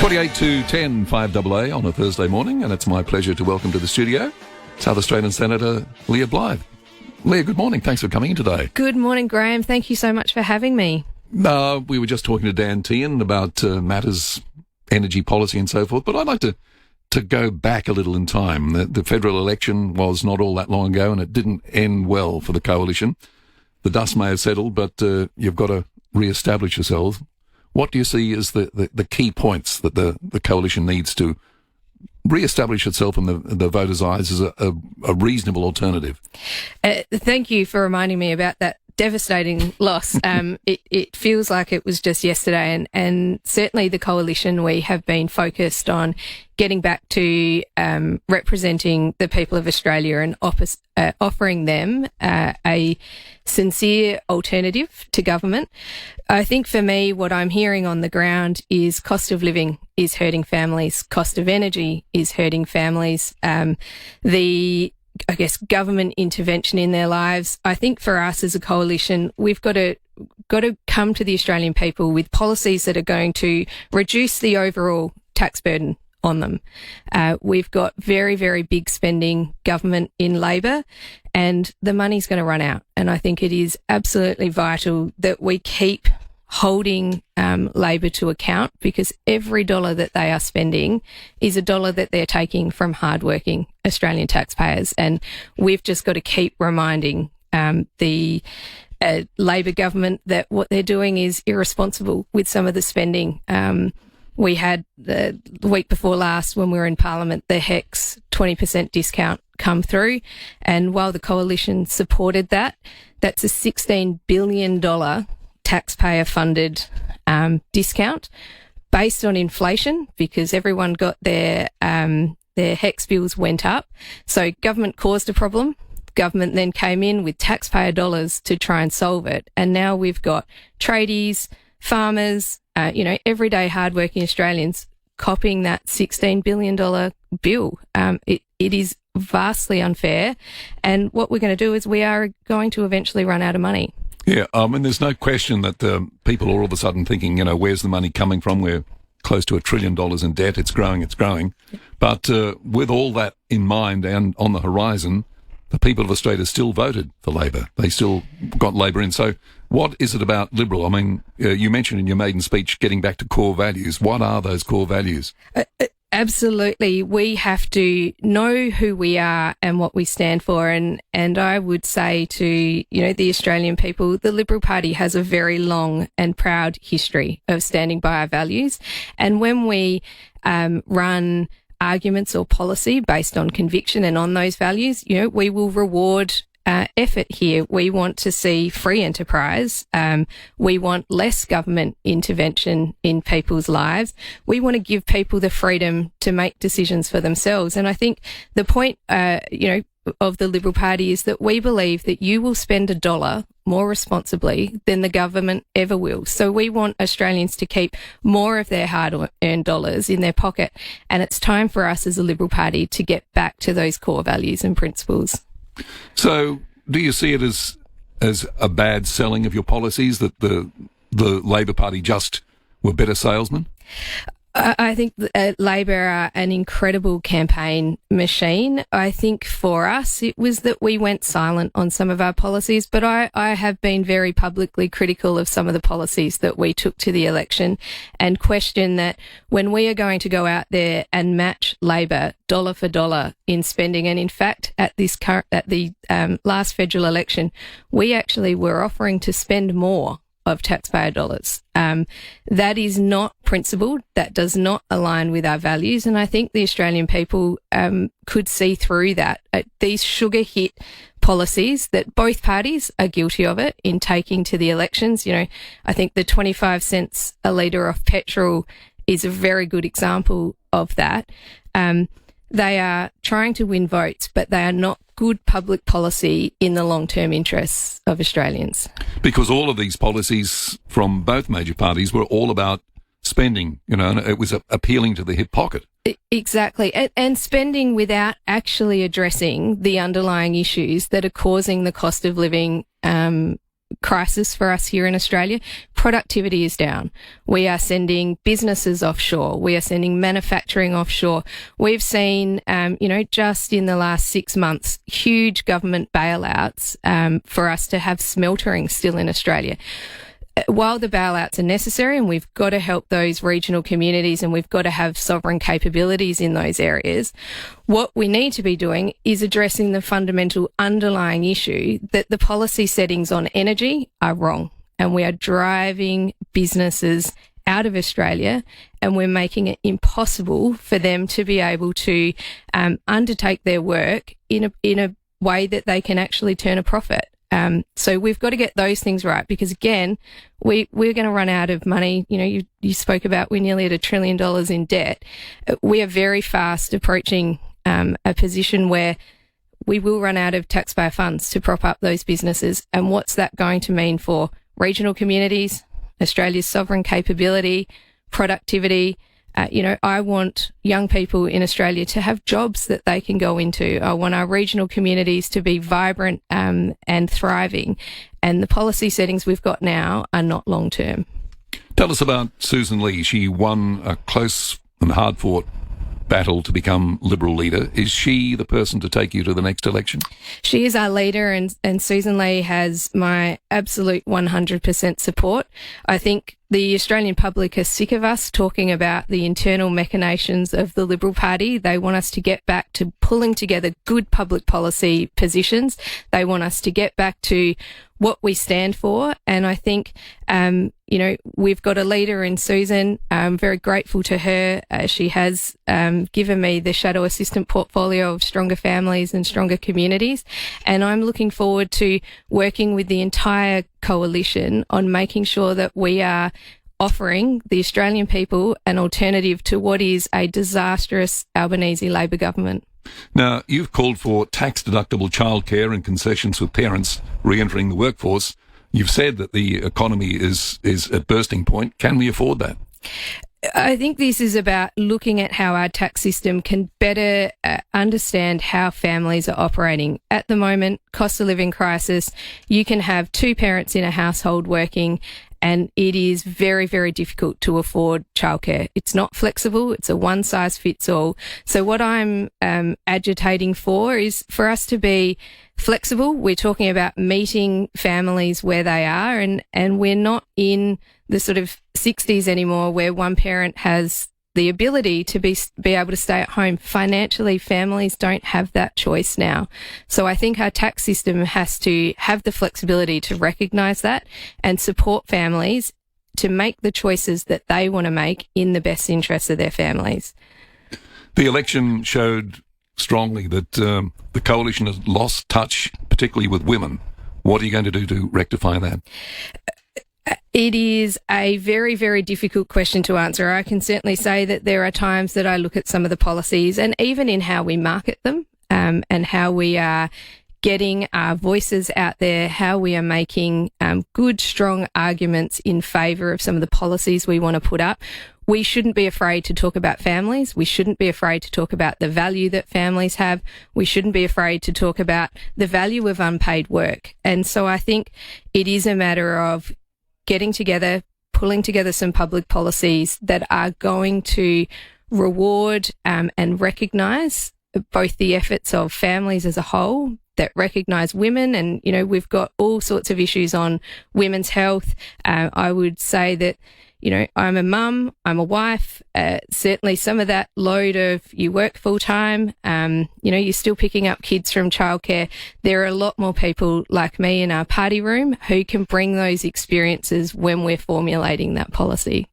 28 to 10, 5AA on a Thursday morning, and it's my pleasure to welcome to the studio South Australian Senator Leah Blyth. Leah, good morning. Thanks for coming in today. Good morning, Graeme. Thank you so much for having me. We were just talking to Dan Tehan about matters, energy policy and so forth, but I'd like to go back a little in time. The federal election was not all that long ago, and it didn't end well for the coalition. The dust may have settled, but you've got to re-establish yourselves. What do you see as the key points that the coalition needs to re-establish itself in the voters' eyes as a reasonable alternative? Thank you for reminding me about that devastating loss. It feels like it was just yesterday, and certainly the coalition, we have been focused on getting back to representing the people of Australia and offering them a sincere alternative to government. I think for me, what I'm hearing on the ground is cost of living is hurting families, cost of energy is hurting families, government intervention in their lives. I think for us as a coalition, we've got to come to the Australian people with policies that are going to reduce the overall tax burden on them. We've got very, very big spending government in Labor, and the money's going to run out. And I think it is absolutely vital that we keep holding Labor to account, because every dollar that they are spending is a dollar that they're taking from hardworking Australian taxpayers. And we've just got to keep reminding the Labor government that what they're doing is irresponsible with some of the spending. We had the week before last, when we were in Parliament, the HEX 20% discount come through. And while the coalition supported that, that's a $16 billion taxpayer-funded discount based on inflation, because everyone got their HEX bills went up. So government caused a problem. Government then came in with taxpayer dollars to try and solve it. And now we've got tradies, farmers, everyday hardworking Australians copying that $16 billion bill. It is vastly unfair. And what we're going to do is we are going to eventually run out of money. Yeah, and there's no question that people are all of a sudden thinking, where's the money coming from? We're close to $1 trillion in debt. It's growing. But with all that in mind and on the horizon, the people of Australia still voted for Labor. They still got Labor in. So what is it about Liberal? I mean, you mentioned in your maiden speech getting back to core values. What are those core values? Absolutely. We have to know who we are and what we stand for. And I would say to, the Australian people, the Liberal Party has a very long and proud history of standing by our values. And when we run arguments or policy based on conviction and on those values, we will reward effort here. We want to see free enterprise. We want less government intervention in people's lives. We want to give people the freedom to make decisions for themselves. And I think the point, of the Liberal Party is that we believe that you will spend $1 more responsibly than the government ever will. So we want Australians to keep more of their hard-earned dollars in their pocket. And it's time for us as a Liberal Party to get back to those core values and principles. So do you see it as a bad selling of your policies, that the Labor Party just were better salesmen? I think Labor are an incredible campaign machine. I think for us, it was that we went silent on some of our policies, but I have been very publicly critical of some of the policies that we took to the election, and question that when we are going to go out there and match Labor dollar for dollar in spending, and in fact, at the last federal election, we actually were offering to spend more of taxpayer dollars. That is not principled. That does not align with our values. And I think the Australian people could see through that. These sugar hit policies that both parties are guilty of it in taking to the elections. I think the 25 cents a litre off petrol is a very good example of that. They are trying to win votes, but they are not good public policy in the long-term interests of Australians. Because all of these policies from both major parties were all about spending, and it was appealing to the hip pocket. Exactly. And spending without actually addressing the underlying issues that are causing the cost of living crisis for us here in Australia. Productivity is down. We are sending businesses offshore. We are sending manufacturing offshore. We've seen, just in the last 6 months, huge government bailouts for us to have smeltering still in Australia. While the bailouts are necessary and we've got to help those regional communities and we've got to have sovereign capabilities in those areas, what we need to be doing is addressing the fundamental underlying issue that the policy settings on energy are wrong, and we are driving businesses out of Australia and we're making it impossible for them to be able to undertake their work in a way that they can actually turn a profit. So we've got to get those things right, because again, we're going to run out of money. You spoke about we're nearly at $1 trillion in debt. We are very fast approaching a position where we will run out of taxpayer funds to prop up those businesses. And what's that going to mean for regional communities, Australia's sovereign capability, productivity? I want young people in Australia to have jobs that they can go into. I want our regional communities to be vibrant and thriving. And the policy settings we've got now are not long term. Tell us about Susan Lee. She won a close and hard-fought battle to become Liberal leader. Is she the person to take you to the next election? She is our leader, and Susan Lee has my absolute 100% support. I think the Australian public are sick of us talking about the internal machinations of the Liberal Party. They want us to get back to pulling together good public policy positions. They want us to get back to what we stand for. And I think, we've got a leader in Susan. I'm very grateful to her. She has given me the shadow assistant portfolio of stronger families and stronger communities. And I'm looking forward to working with the entire coalition on making sure that we are offering the Australian people an alternative to what is a disastrous Albanese Labor government. Now, you've called for tax-deductible childcare and concessions for parents re-entering the workforce. You've said that the economy is at bursting point. Can we afford that? I think this is about looking at how our tax system can better understand how families are operating. At the moment, cost of living crisis, you can have two parents in a household working, and it is very, very difficult to afford childcare. It's not flexible. It's a one-size-fits-all. So what I'm agitating for is for us to be flexible. We're talking about meeting families where they are, and we're not in the sort of 60s anymore where one parent has the ability to be able to stay at home. Financially, families don't have that choice now. So I think our tax system has to have the flexibility to recognise that and support families to make the choices that they want to make in the best interests of their families. The election showed strongly that the coalition has lost touch, particularly with women. What are you going to do to rectify that? It is a very, very difficult question to answer. I can certainly say that there are times that I look at some of the policies, and even in how we market them, and how we are getting our voices out there, how we are making good, strong arguments in favour of some of the policies we want to put up. We shouldn't be afraid to talk about families. We shouldn't be afraid to talk about the value that families have. We shouldn't be afraid to talk about the value of unpaid work. And so I think it is a matter of getting together, pulling together some public policies that are going to reward and recognise both the efforts of families as a whole, that recognise women. And, we've got all sorts of issues on women's health. I would say that, I'm a mum, I'm a wife. Certainly some of that load of you work full time, you're still picking up kids from childcare. There are a lot more people like me in our party room who can bring those experiences when we're formulating that policy.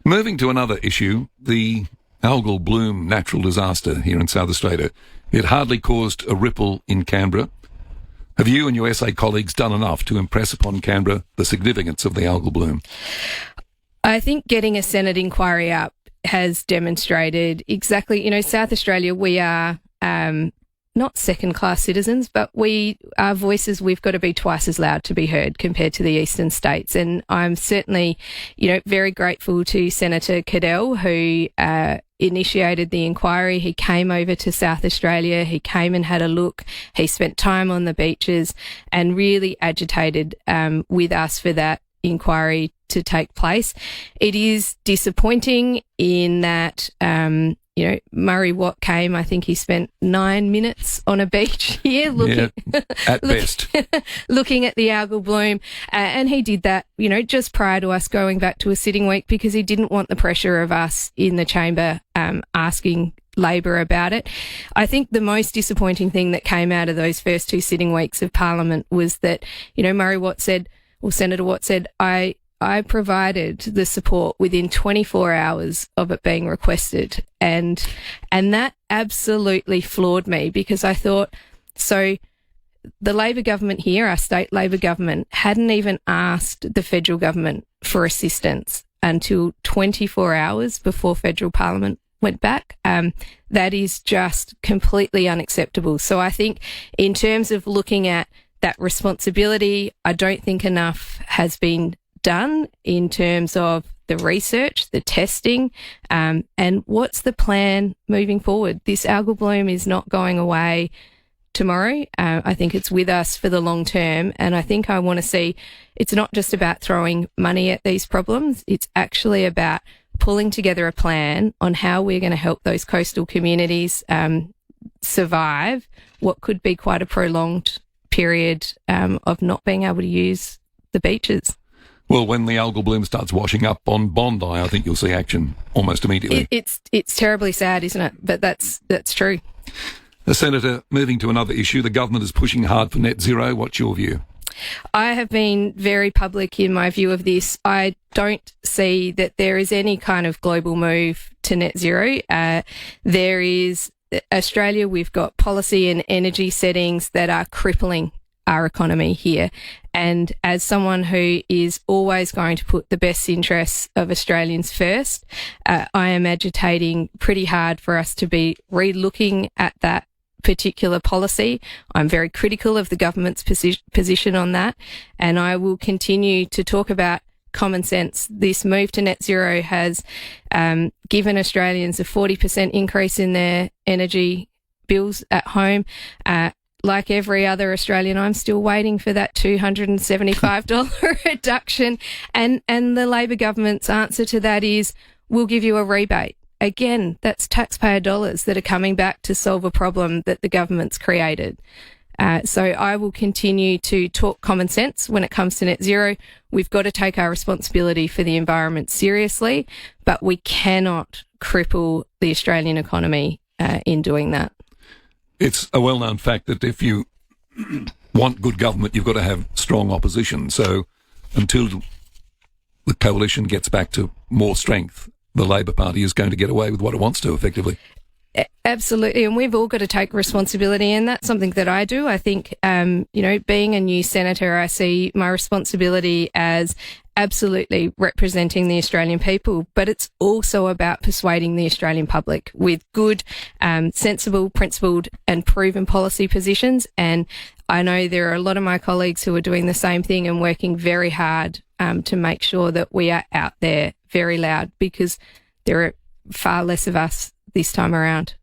Moving to another issue, the algal bloom natural disaster here in South Australia. It hardly caused a ripple in Canberra. Have you and your SA colleagues done enough to impress upon Canberra the significance of the algal bloom? I think getting a Senate inquiry up has demonstrated exactly, South Australia, we are not second-class citizens, but our voices, we've got to be twice as loud to be heard compared to the eastern states. And I'm certainly, very grateful to Senator Cadell, who initiated the inquiry. He came over to South Australia. He came and had a look. He spent time on the beaches and really agitated with us for that inquiry to take place. It is disappointing in that, Murray Watt came, I think he spent 9 minutes on a beach here looking, at best, looking at the algal bloom. And he did that, just prior to us going back to a sitting week because he didn't want the pressure of us in the chamber, asking Labor about it. I think the most disappointing thing that came out of those first 2 sitting weeks of Parliament was that, Senator Watt said, I provided the support within 24 hours of it being requested. And that absolutely floored me because I thought, so the Labor government here, our state Labor government, hadn't even asked the federal government for assistance until 24 hours before federal Parliament went back. That is just completely unacceptable. So I think in terms of looking at that responsibility, I don't think enough has been done in terms of the research, the testing, and what's the plan moving forward. This algal bloom is not going away tomorrow. I think it's with us for the long term, and I think I want to see it's not just about throwing money at these problems, it's actually about pulling together a plan on how we're going to help those coastal communities survive what could be quite a prolonged period of not being able to use the beaches. Well, when the algal bloom starts washing up on Bondi, I think you'll see action almost immediately. It's terribly sad, isn't it? But that's true. Senator, moving to another issue, the government is pushing hard for net zero. What's your view? I have been very public in my view of this. I don't see that there is any kind of global move to net zero. There is Australia, we've got policy and energy settings that are crippling our economy here. And as someone who is always going to put the best interests of Australians first, I am agitating pretty hard for us to be re-looking at that particular policy. I'm very critical of the government's position on that, and I will continue to talk about common sense. This move to net zero has given Australians a 40% increase in their energy bills at home. Like every other Australian, I'm still waiting for that $275 reduction. And the Labor government's answer to that is, we'll give you a rebate. Again, that's taxpayer dollars that are coming back to solve a problem that the government's created. So I will continue to talk common sense when it comes to net zero. We've got to take our responsibility for the environment seriously, but we cannot cripple the Australian economy in doing that. It's a well-known fact that if you want good government, you've got to have strong opposition. So until the coalition gets back to more strength, the Labor Party is going to get away with what it wants to, effectively. Absolutely. And we've all got to take responsibility. And that's something that I do. I think, being a new senator, I see my responsibility as absolutely representing the Australian people, but it's also about persuading the Australian public with good, sensible, principled and proven policy positions. And I know there are a lot of my colleagues who are doing the same thing and working very hard to make sure that we are out there very loud, because there are far less of us this time around.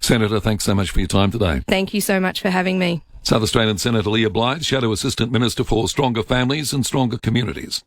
Senator, thanks so much for your time today. Thank you so much for having me. South Australian Senator Leah Blyth, Shadow Assistant Minister for Stronger Families and Stronger Communities.